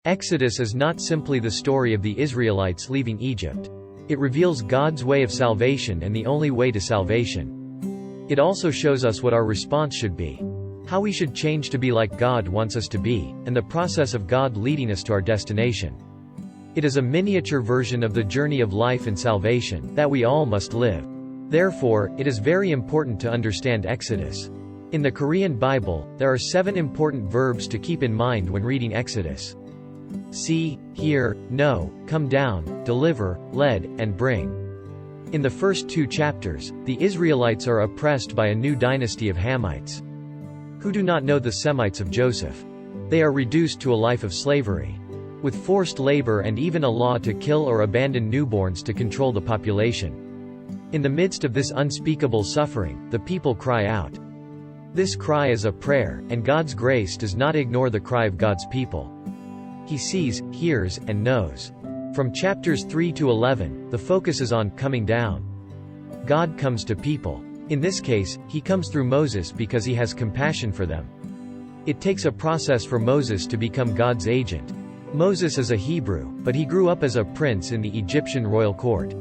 Exodus is not simply the story of the Israelites leaving Egypt. It reveals God's way of salvation and the only way to salvation. It also shows us what our response should be, how we should change to be like God wants us to be, and the process of God leading us to our destination. It is a miniature version of the journey of life and salvation that we all must live. Therefore, it is very important to understand Exodus. In the Korean Bible, there are 7 important verbs to keep in mind when reading Exodus: see, hear, know, come down, deliver, led, and bring. In the first 2 chapters, the Israelites are oppressed by a new dynasty of Hamites, who do not know the Semites of Joseph. They are reduced to a life of slavery, with forced labor and even a law to kill or abandon newborns to control the population. In the midst of this unspeakable suffering, the people cry out. This cry is a prayer, and God's grace does not ignore the cry of God's people. He sees, hears, and knows. From chapters 3 to 11, the focus is on coming down. God comes to people. In this case, he comes through Moses because he has compassion for them. It takes a process for Moses to become God's agent. Moses is a Hebrew, but he grew up as a prince in the Egyptian royal court.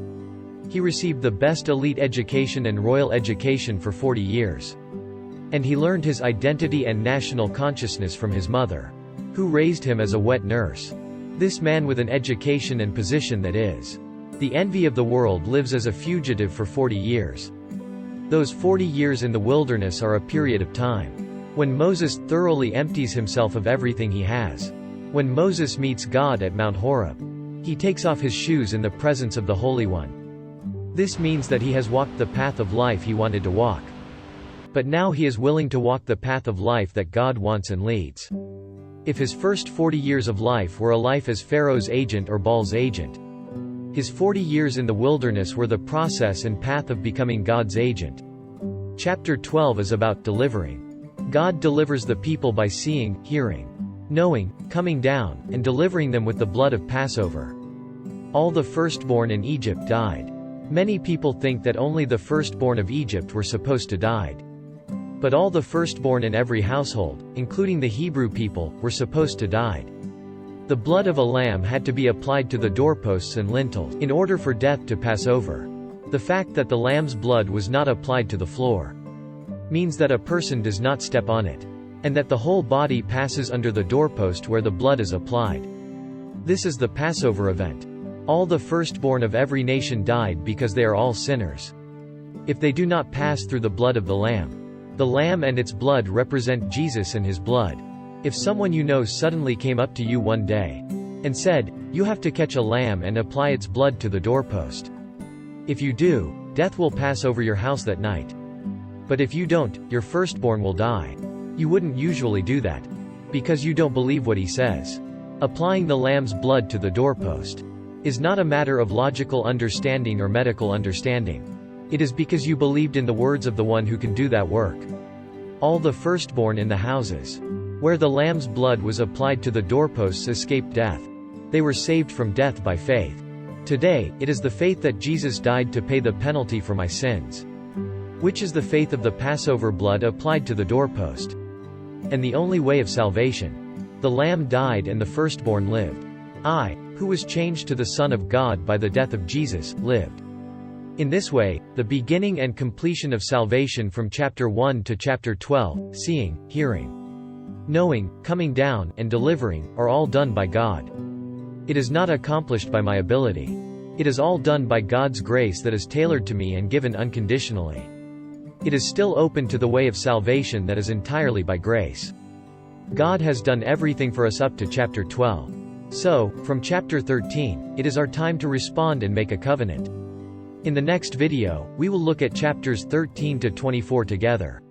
He received the best elite education and royal education for 40 years. And he learned his identity and national consciousness from his mother, who raised him as a wet nurse. This man with an education and position that is the envy of the world lives as a fugitive for 40 years. Those 40 years in the wilderness are a period of time when Moses thoroughly empties himself of everything he has. When Moses meets God at Mount Horeb, he takes off his shoes in the presence of the Holy One. This means that he has walked the path of life he wanted to walk. But now he is willing to walk the path of life that God wants and leads. If his first 40 years of life were a life as Pharaoh's agent or Baal's agent, his 40 years in the wilderness were the process and path of becoming God's agent. Chapter 12 is about delivering. God delivers the people by seeing, hearing, knowing, coming down, and delivering them with the blood of Passover. All the firstborn in Egypt died. Many people think that only the firstborn of Egypt were supposed to die. But all the firstborn in every household, including the Hebrew people, were supposed to die. The blood of a lamb had to be applied to the doorposts and lintels in order for death to pass over. The fact that the lamb's blood was not applied to the floor means that a person does not step on it, and that the whole body passes under the doorpost where the blood is applied. This is the Passover event. All the firstborn of every nation died because they are all sinners. If they do not pass through the blood of the lamb and its blood represent Jesus and his blood. If someone you know suddenly came up to you one day and said, "You have to catch a lamb and apply its blood to the doorpost. If you do, death will pass over your house that night. But if you don't, your firstborn will die," you wouldn't usually do that, because you don't believe what he says. Applying the lamb's blood to the doorpost is not a matter of logical understanding or medical understanding. It is because you believed in the words of the one who can do that work. All the firstborn in the houses where the lamb's blood was applied to the doorposts escaped death. They were saved from death by faith. Today, it is the faith that Jesus died to pay the penalty for my sins, which is the faith of the Passover blood applied to the doorpost, and the only way of salvation. The lamb died and the firstborn lived. I, who was changed to the Son of God by the death of Jesus, lived. In this way, the beginning and completion of salvation from chapter 1 to chapter 12, seeing, hearing, knowing, coming down, and delivering, are all done by God. It is not accomplished by my ability. It is all done by God's grace that is tailored to me and given unconditionally. It is still open to the way of salvation that is entirely by grace. God has done everything for us up to chapter 12. So, from chapter 13, it is our time to respond and make a covenant. In the next video, we will look at chapters 13 to 24 together.